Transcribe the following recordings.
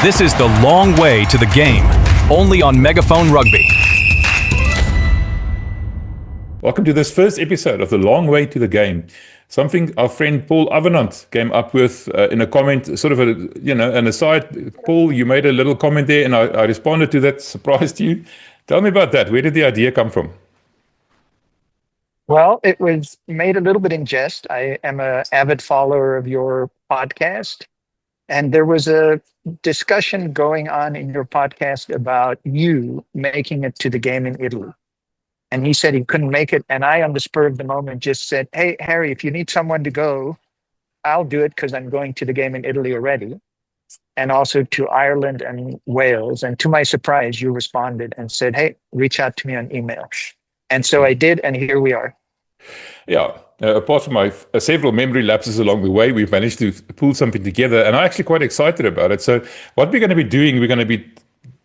This is The Long Way to the Game, only on Megafoon Rugby. Welcome to this first episode of The Long Way to the Game. Something our friend Paul Avenant came up with in a comment, sort of an aside. Paul, you made a little comment there and I responded to that. Surprised you. Tell me about that. Where did the idea come from? Well, it was made a little bit in jest. I am an avid follower of your podcast, and there was a discussion going on in your podcast about you making it to the game in Italy. And he said he couldn't make it. And I, on the spur of the moment, just said, "Hey, Harry, if you need someone to go, I'll do it because I'm going to the game in Italy already. And also to Ireland and Wales." And to my surprise, you responded and said, "Hey, reach out to me on email." And so I did, and here we are. Yeah, apart from my several memory lapses along the way, we've managed to pull something together, and I'm actually quite excited about it. So what we're going to be doing, we're going to be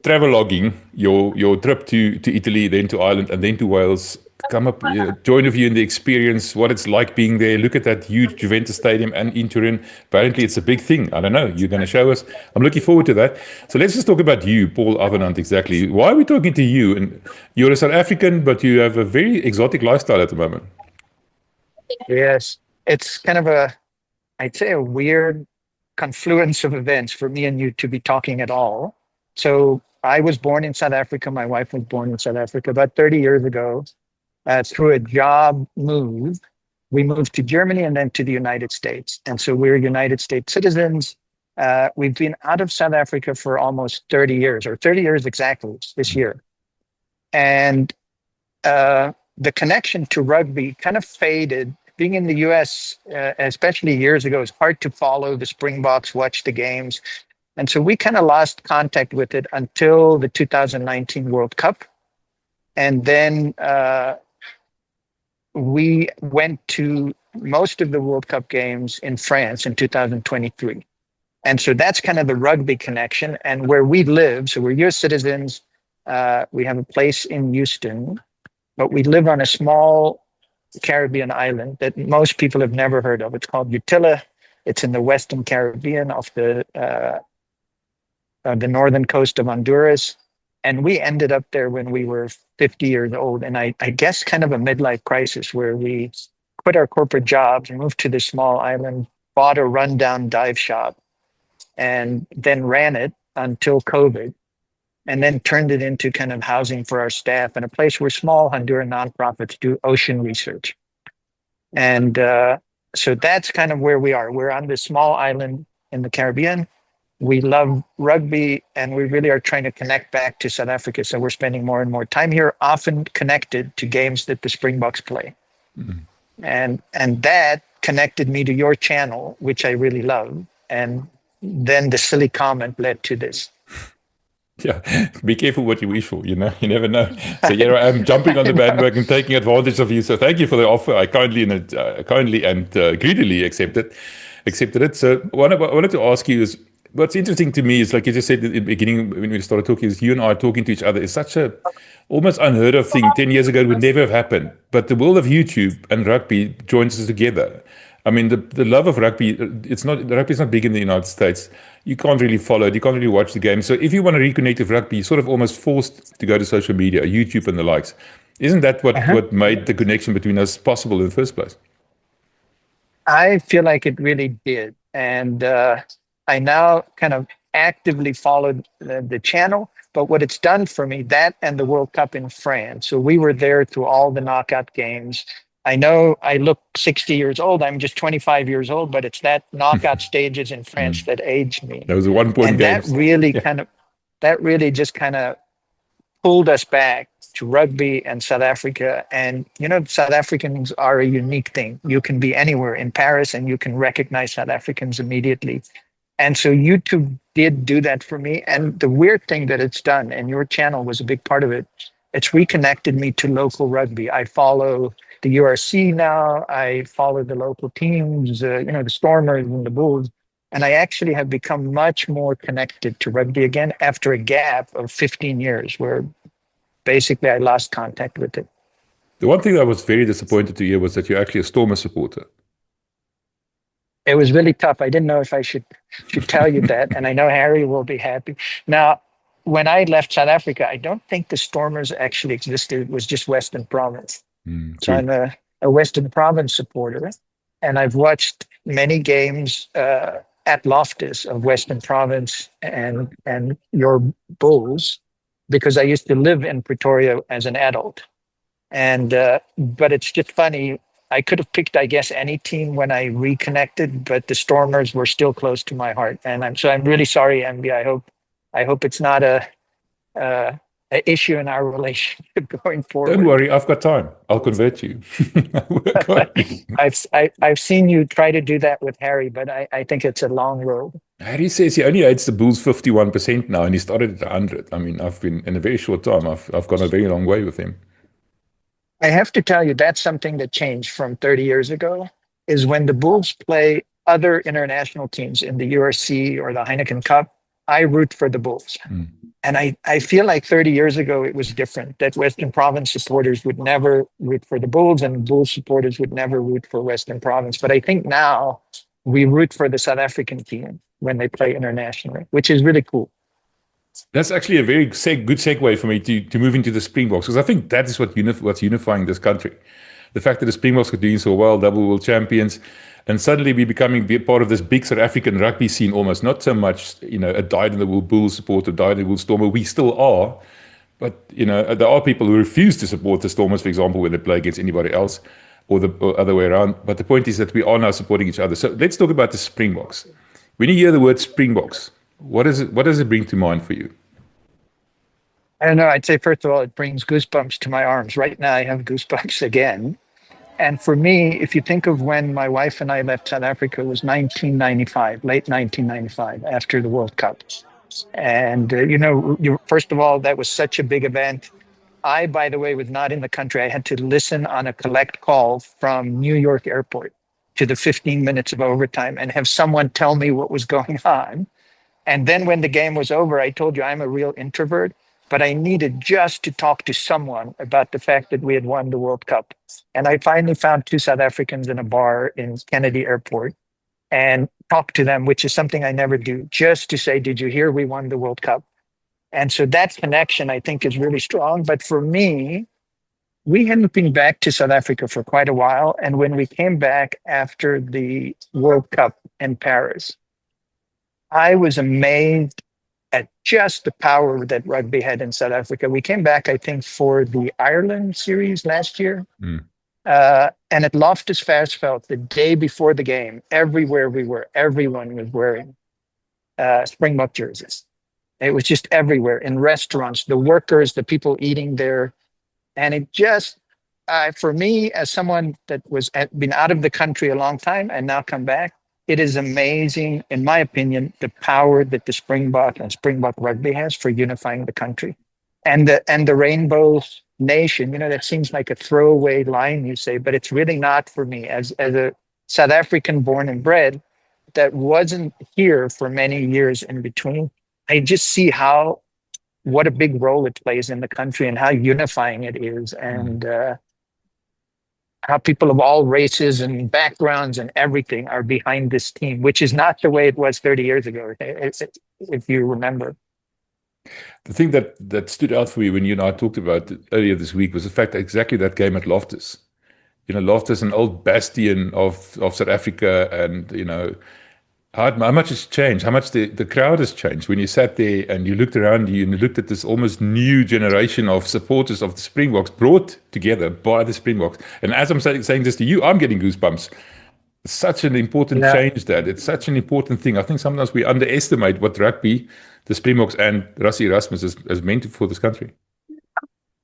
traveloguing your trip to Italy, then to Ireland, and then to Wales. Come up, join with you in the experience, what it's like being there. Look at that huge Juventus stadium and in Turin. Apparently it's a big thing. I don't know. You're going to show us. I'm looking forward to that. So let's just talk about you, Paul Avenant, exactly. Why are we talking to you? And you're a South African, but you have a very exotic lifestyle at the moment. Yes, it's kind of I'd say a weird confluence of events for me and you to be talking at all. So I was born in South Africa. My wife was born in South Africa about 30 years ago. Through a job move, we moved to Germany and then to the United States. And so we're United States citizens. We've been out of South Africa for almost 30 years, or 30 years exactly this year. And the connection to rugby kind of faded. Being in the US, especially years ago, it's hard to follow the Springboks, watch the games. And so we kind of lost contact with it until the 2019 World Cup. And then we went to most of the World Cup games in France in 2023. And so that's kind of the rugby connection. And where we live, so we're US citizens, we have a place in Houston, but we live on a small Caribbean island that most people have never heard of. It's called Utila. It's in the Western Caribbean off the northern coast of Honduras. And we ended up there when we were 50 years old. And I guess kind of a midlife crisis where we quit our corporate jobs, moved to this small island, bought a rundown dive shop, and then ran it until COVID, and then turned it into kind of housing for our staff and a place where small Honduran nonprofits do ocean research. And so that's kind of where we are. We're on this small island in the Caribbean. We love rugby, and we really are trying to connect back to South Africa. So we're spending more and more time here, often connected to games that the Springboks play. Mm-hmm. And that connected me to your channel, which I really love. And then the silly comment led to this. Yeah, be careful what you wish for, you never know. So yeah, I'm jumping on the bandwagon, taking advantage of you. So thank you for the offer. I kindly and greedily accepted it. So what I wanted to ask you is, what's interesting to me is, like you just said at the beginning when we started talking, is you and I talking to each other is such a almost unheard of thing. 10 years ago, it would never have happened. But the world of YouTube and rugby joins us together. I mean, the love of rugby, rugby is not big in the United States. You can't really follow it. You can't really watch the game. So if you want to reconnect with rugby, you're sort of almost forced to go to social media, YouTube and the likes. Isn't that what made the connection between us possible in the first place? I feel like it really did. And I now kind of actively followed the channel. But what it's done for me, that and the World Cup in France. So we were there through all the knockout games. I know I look 60 years old. I'm just 25 years old, but it's that knockout stages in France that aged me. That was a 1 point game. That really just kind of pulled us back to rugby and South Africa. And, South Africans are a unique thing. You can be anywhere in Paris and you can recognize South Africans immediately. And so YouTube did do that for me. And the weird thing that it's done, and your channel was a big part of it, it's reconnected me to local rugby. I follow the URC now. I follow the local teams, the Stormers and the Bulls. And I actually have become much more connected to rugby again after a gap of 15 years where basically I lost contact with it. The one thing I was very disappointed to hear was that you're actually a Stormers supporter. It was really tough. I didn't know if I should tell you that, and I know Harry will be happy. Now, when I left South Africa, I don't think the Stormers actually existed. It was just Western Province. So True. I'm a Western Province supporter, and I've watched many games at Loftus of Western Province and your Bulls because I used to live in Pretoria as an adult. And but it's just funny. I could have picked, I guess, any team when I reconnected, but the Stormers were still close to my heart, and I'm really sorry, MB. I hope it's not uh, a issue in our relationship going Don't forward. worry, I've got time. I'll convert you. I'll work on you. I've seen you try to do that with Harry, but I think it's a long road. Harry says he only hates the Bulls 51% now, and he started at 100. I mean, I've been in a very short time. I've gone a very long way with him. I have to tell you that's something that changed from 30 years ago. Is when the Bulls play other international teams in the URC or the Heineken Cup, I root for the Bulls. And I feel like 30 years ago it was different, that Western Province supporters would never root for the Bulls and Bulls supporters would never root for Western Province. But I think now we root for the South African team when they play internationally, which is really cool. That's actually a very good segue for me to move into the Springboks, because I think that is what's unifying this country. The fact that the Springboks are doing so well, double world champions, and suddenly we're becoming part of this big South African rugby scene almost. Not so much, a dyed-in-the-wool Bull supporter, dyed-in-the-wool Stormer. We still are, but, there are people who refuse to support the Stormers, for example, when they play against anybody else, or the other way around. But the point is that we are now supporting each other. So let's talk about the Springboks. When you hear the word Springboks, what does it bring to mind for you? I don't know. I'd say, first of all, it brings goosebumps to my arms. Right now, I have goosebumps again. And for me, if you think of when my wife and I left South Africa, it was 1995, late 1995, after the World Cup. And, first of all, that was such a big event. I, by the way, was not in the country. I had to listen on a collect call from New York airport to the 15 minutes of overtime and have someone tell me what was going on. And then when the game was over, I told you I'm a real introvert, but I needed just to talk to someone about the fact that we had won the World Cup. And I finally found two South Africans in a bar in Kennedy Airport and talked to them, which is something I never do, just to say, did you hear we won the World Cup? And so that connection, I think, is really strong. But for me, we hadn't been back to South Africa for quite a while. And when we came back after the World Cup in Paris, I was amazed at just the power that rugby had in South Africa. We came back, I think, for the Ireland series last year. And at Loftus Versfeld, the day before the game, everywhere we were, everyone was wearing Springbok jerseys. It was just everywhere, in restaurants, the workers, the people eating there. And it just, for me, as someone that been out of the country a long time and now come back, it is amazing, in my opinion, the power that the Springbok and Springbok rugby has for unifying the country. And the Rainbow Nation, that seems like a throwaway line you say, but it's really not for me. As a South African born and bred that wasn't here for many years in between, I just see what a big role it plays in the country and how unifying it is. And how people of all races and backgrounds and everything are behind this team, which is not the way it was 30 years ago, if you remember. The thing that stood out for me when you and I talked about it earlier this week was the fact that exactly that game at Loftus. Loftus, an old bastion of South Africa, and, how much has changed, how much the crowd has changed. When you sat there and you looked around you and you looked at this almost new generation of supporters of the Springboks brought together by the Springboks. And as I'm saying this to you, I'm getting goosebumps. It's such an important change that. It's such an important thing. I think sometimes we underestimate what rugby, the Springboks and Rassie Erasmus has meant for this country.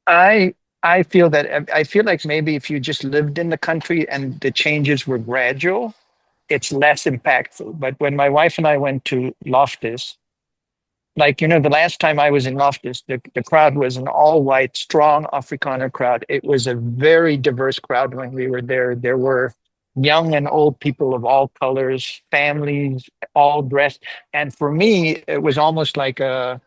I feel like maybe if you just lived in the country and the changes were gradual, it's less impactful. But when my wife and I went to Loftus, the last time I was in Loftus, the crowd was an all-white, strong Afrikaner crowd. It was a very diverse crowd when we were there. There were young and old people of all colors, families, all dressed. And for me, it was almost like a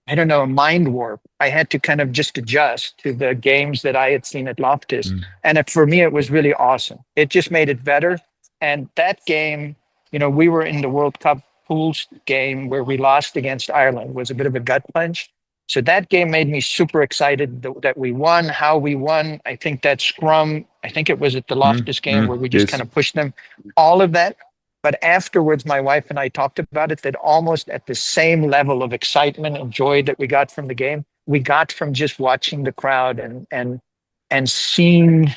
mind warp. I had to kind of just adjust to the games that I had seen at Loftus. And for me, it was really awesome. It just made it better. And that game, we were in the World Cup pools game where we lost against Ireland, was a bit of a gut punch. So that game made me super excited that we won, how we won. I think that scrum, I think it was at the Loftus game where we just Yes. kind of pushed them, all of that. But afterwards, my wife and I talked about it, that almost at the same level of excitement and joy that we got from the game, we got from just watching the crowd and seeing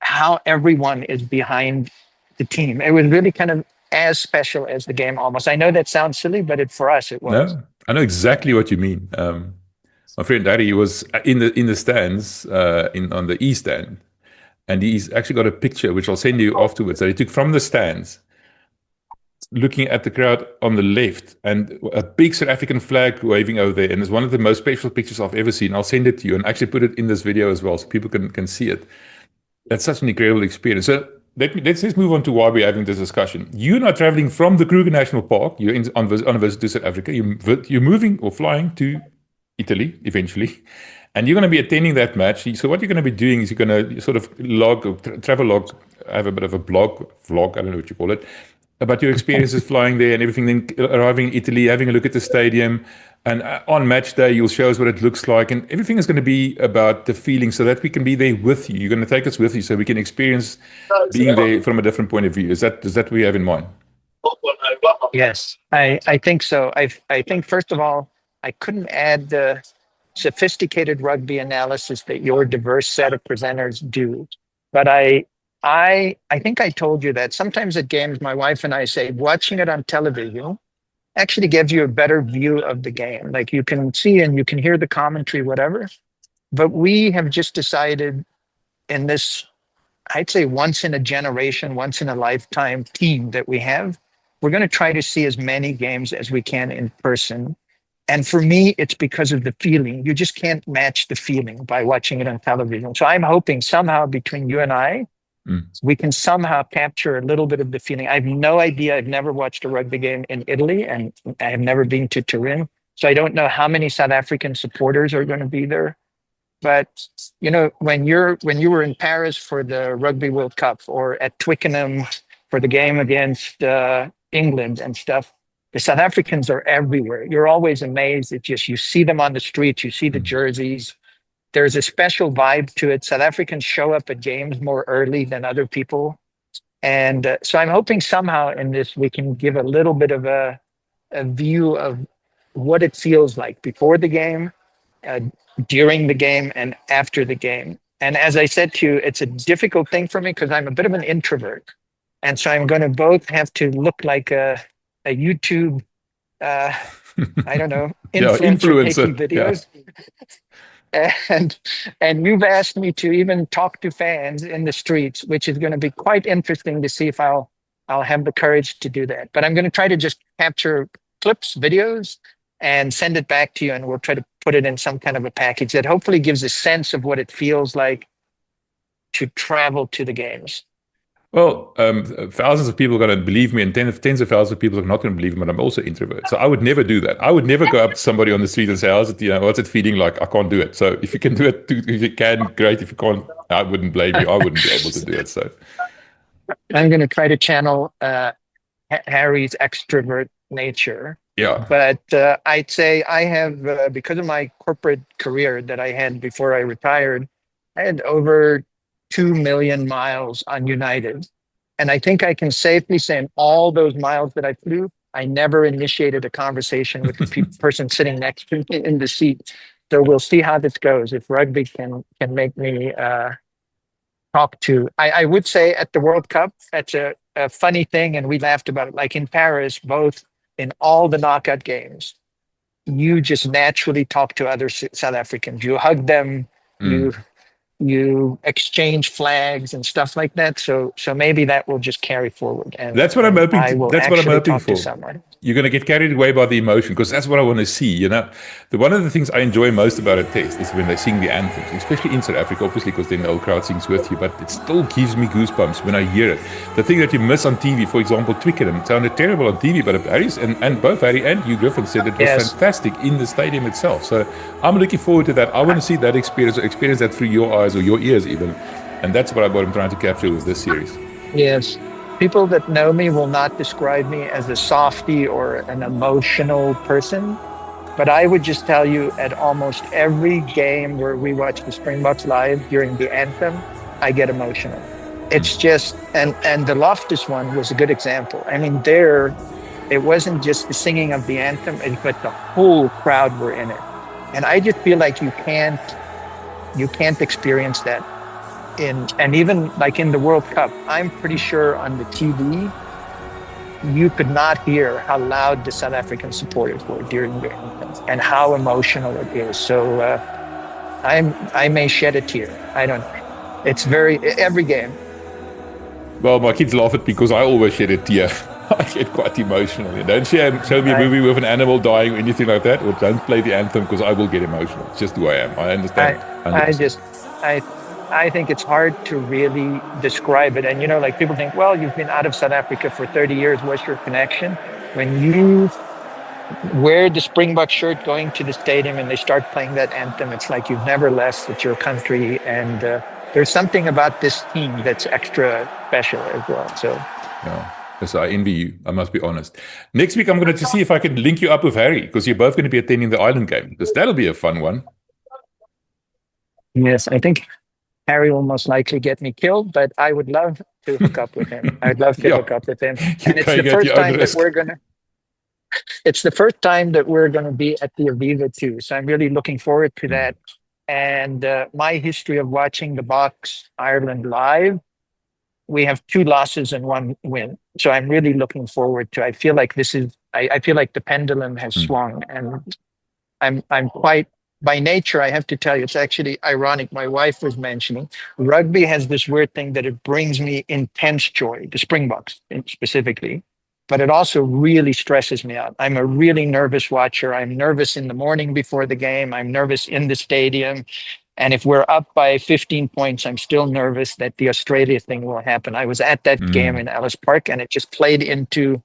how everyone is behind the team. It was really kind of as special as the game almost. I know that sounds silly, but for us it was. No, I know exactly what you mean. My friend Harry was in the stands on the east end, and he's actually got a picture which I'll send you afterwards that he took from the stands, looking at the crowd on the left, and a big South African flag waving over there. And it's one of the most special pictures I've ever seen. I'll send it to you and actually put it in this video as well so people can see it. That's such an incredible experience. So let's just move on to why we're having this discussion. You're not traveling from the Kruger National Park. You're on a visit to South Africa. You're moving or flying to Italy eventually, and you're going to be attending that match. So what you're going to be doing is you're going to sort of travelogue, have a bit of a vlog, I don't know what you call it, about your experiences flying there and everything, then arriving in Italy, having a look at the stadium. And on match day, you'll show us what it looks like. And everything is going to be about the feeling so that we can be there with you. You're going to take us with you so we can experience being there from a different point of view. Is that what you have in mind? Yes, I think so. I think, first of all, I couldn't add the sophisticated rugby analysis that your diverse set of presenters do. But I think I told you that sometimes at games, my wife and I say, watching it on television actually gives you a better view of the game. Like you can see and you can hear the commentary, whatever. But we have just decided in this, I'd say once in a generation, once in a lifetime team that we have, we're going to try to see as many games as we can in person. And for me, it's because of the feeling. You just can't match the feeling by watching it on television. So I'm hoping somehow between you and I, we can somehow capture a little bit of the feeling. I have no idea. I've never watched a rugby game in Italy, and I have never been to Turin. So I don't know how many South African supporters are going to be there. But, when you were in Paris for the Rugby World Cup or at Twickenham for the game against England and stuff, the South Africans are everywhere. You're always amazed. It's just, you see them on the streets, you see the jerseys. There's a special vibe to it. South Africans show up at games more early than other people. And so I'm hoping somehow in this, we can give a little bit of a view of what it feels like before the game, during the game, and after the game. And as I said to you, it's a difficult thing for me because I'm a bit of an introvert. And so I'm going to both have to look like a YouTube, I don't know, influencer taking videos. Yeah. And you've asked me to even talk to fans in the streets, which is going to be quite interesting to see if I'll have the courage to do that. But I'm going to try to just capture clips, videos, and send it back to you, and we'll try to put it in some kind of a package that hopefully gives a sense of what it feels like to travel to the games. Well, thousands of people are going to believe me, and tens of thousands of people are not going to believe me, but I'm also an introvert. So I would never do that. I would never go up to somebody on the street and say, how's it, what's it feeling like? I can't do it. So if you can do it, if you can, great. If you can't, I wouldn't blame you. I wouldn't be able to do it. So I'm going to try to channel Harry's extrovert nature. Yeah. But I'd say I have, because of my corporate career that I had before I retired, I had over 2 million miles on United. And I think I can safely say in all those miles that I flew, I never initiated a conversation with the person sitting next to me in the seat. So we'll see how this goes. If rugby can make me talk to, I would say at the World Cup, that's a funny thing. And we laughed about it. Like in Paris, both in all the knockout games, you just naturally talk to other South Africans. You hug them, you exchange flags and stuff like that. So maybe that will just carry forward. And that's what I'm hoping. That's what I'm hoping for. You're going to get carried away by the emotion, because that's what I want to see. One of the things I enjoy most about a test is when they sing the anthems, especially in South Africa, obviously, because then the whole crowd sings with you. But it still gives me goosebumps when I hear it. The thing that you miss on TV, for example, Twickenham, it sounded terrible on TV, but Harry's and both Harry and Hugh Griffin said it was fantastic in the stadium itself. So I'm looking forward to that. I want to see that experience, or experience that through your eyes or your ears even. And that's what I'm trying to capture with this series. Yes. people that know me will not describe me as a softie or an emotional person. But I would just tell you, at almost every game where we watch the Springboks live during the anthem, I get emotional. It's just, and the Loftus one was a good example. I mean, there, it wasn't just the singing of the anthem, but the whole crowd were in it. And I just feel like you can't experience that and even like in the World Cup, I'm pretty sure on the TV, you could not hear how loud the South African supporters were during the anthem and how emotional it is. So I may shed a tear. I don't know. It's every game. Well, my kids laugh at me because I always shed a tear. I get quite emotional. Don't show me a movie with an animal dying or anything like that, or don't play the anthem because I will get emotional. It's just who I am. I understand. I think it's hard to really describe it. And, like people think, well, you've been out of South Africa for 30 years. What's your connection? When you wear the Springbok shirt going to the stadium and they start playing that anthem, it's like you've never left with your country. And there's something about this team that's extra special as well. So, yeah. Yes, I envy you, I must be honest. Next week, I'm going to see if I can link you up with Harry, because you're both going to be attending the Island game. Because that'll be a fun one. Yes, I think Harry will most likely get me killed, but I would love to hook up with him. I'd love to hook up with him. And it's the first time that it's the first time that we're going to be at the Aviva too. So I'm really looking forward to that. And my history of watching the Boks Ireland live, we have 2 losses and 1 win. So I'm really looking forward to. I feel like I feel like the pendulum has swung, and I'm quite. By nature, I have to tell you, it's actually ironic. My wife was mentioning rugby has this weird thing that it brings me intense joy, the Springboks specifically, but it also really stresses me out. I'm a really nervous watcher. I'm nervous in the morning before the game. I'm nervous in the stadium. And if we're up by 15 points, I'm still nervous that the Australia thing will happen. I was at that game in Ellis Park, and it just played into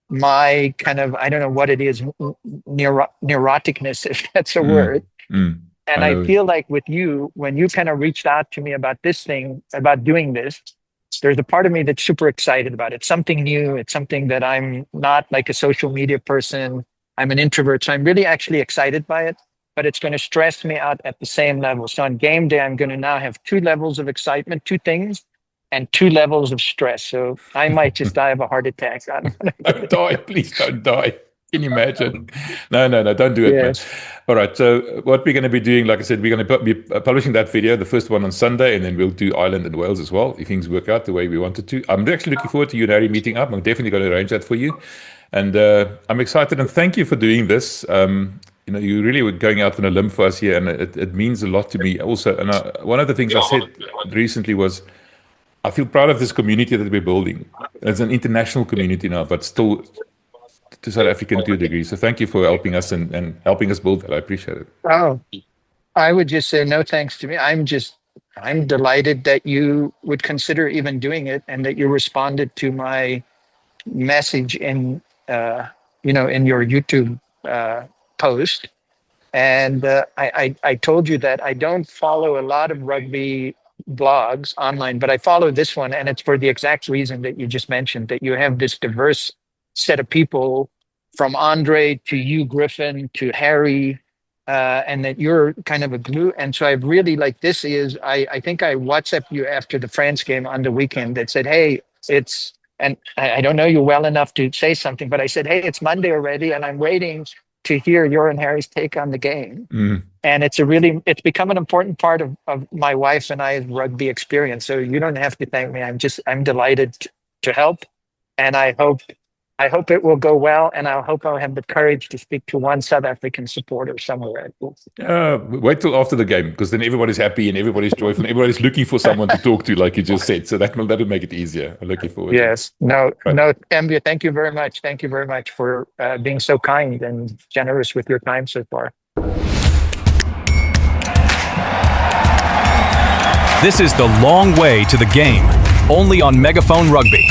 my kind of, I don't know what it is, neuroticness, if that's a word. And I feel like with you, when you kind of reached out to me about this thing, about doing this, there's a part of me that's super excited about it. It's something new. It's something that I'm not like a social media person. I'm an introvert. So I'm really actually excited by it, but it's going to stress me out at the same level. So on game day, I'm going to now have 2 levels of excitement, 2 things, and 2 levels of stress. So I might just die of a heart attack. Don't die, please don't die. Can you imagine? No, don't do it, man. All right, so what we're going to be doing, like I said, we're going to be publishing that video, the first one on Sunday, and then we'll do Ireland and Wales as well, if things work out the way we wanted to. I'm actually looking forward to you and Harry meeting up. I'm definitely going to arrange that for you. And I'm excited, and thank you for doing this. You really were going out on a limb for us here, and it means a lot to me also. And one of the things I said recently was, I feel proud of this community that we're building. It's an international community now, but still to South African to a degree. So thank you for helping us and helping us build that. I appreciate it. Oh, I would just say no thanks to me. I'm delighted that you would consider even doing it, and that you responded to my message in your YouTube post. And I told you that I don't follow a lot of rugby blogs online, but I follow this one, and it's for the exact reason that you just mentioned, that you have this diverse set of people, from Andre to you, Griffin, to Harry, and that you're kind of a glue. And so I've really I think I WhatsApped you after the France game on the weekend that said, hey, and I don't know you well enough to say something, but I said, hey, it's Monday already, and I'm waiting to hear your and Harry's take on the game. And it's become an important part of my wife and I's rugby experience. So you don't have to thank me. I'm delighted to help. And I hope it will go well, and I hope I'll have the courage to speak to one South African supporter somewhere. Wait till after the game, because then everybody's happy and everybody's joyful and everybody's looking for someone to talk to, like you just said. So that'll make it easier. I'm looking forward. Yes. No, Mbia, thank you very much. Thank you very much for being so kind and generous with your time so far. This is the long way to the game, only on Megafoon Rugby.